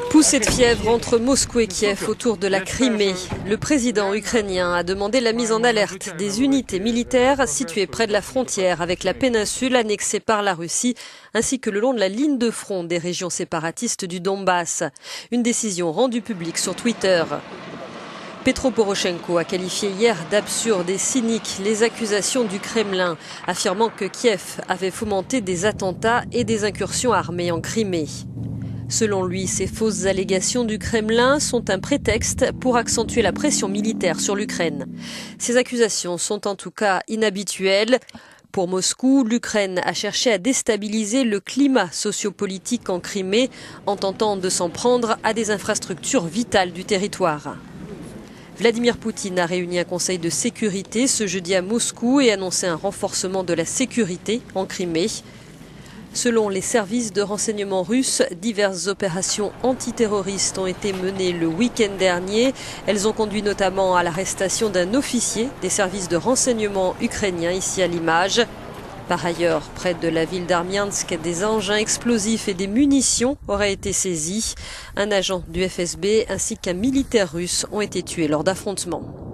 Poussée de fièvre entre Moscou et Kiev autour de la Crimée, le président ukrainien a demandé la mise en alerte des unités militaires situées près de la frontière avec la péninsule annexée par la Russie, ainsi que le long de la ligne de front des régions séparatistes du Donbass. Une décision rendue publique sur Twitter. Petro Poroshenko a qualifié hier d'absurde et cynique les accusations du Kremlin, affirmant que Kiev avait fomenté des attentats et des incursions armées en Crimée. Selon lui, ces fausses allégations du Kremlin sont un prétexte pour accentuer la pression militaire sur l'Ukraine. Ces accusations sont en tout cas inhabituelles. Pour Moscou, l'Ukraine a cherché à déstabiliser le climat sociopolitique en Crimée en tentant de s'en prendre à des infrastructures vitales du territoire. Vladimir Poutine a réuni un conseil de sécurité ce jeudi à Moscou et annoncé un renforcement de la sécurité en Crimée. Selon les services de renseignement russes, diverses opérations antiterroristes ont été menées le week-end dernier. Elles ont conduit notamment à l'arrestation d'un officier des services de renseignement ukrainiens ici à l'image. Par ailleurs, près de la ville d'Armiansk, des engins explosifs et des munitions auraient été saisis. Un agent du FSB ainsi qu'un militaire russe ont été tués lors d'affrontements.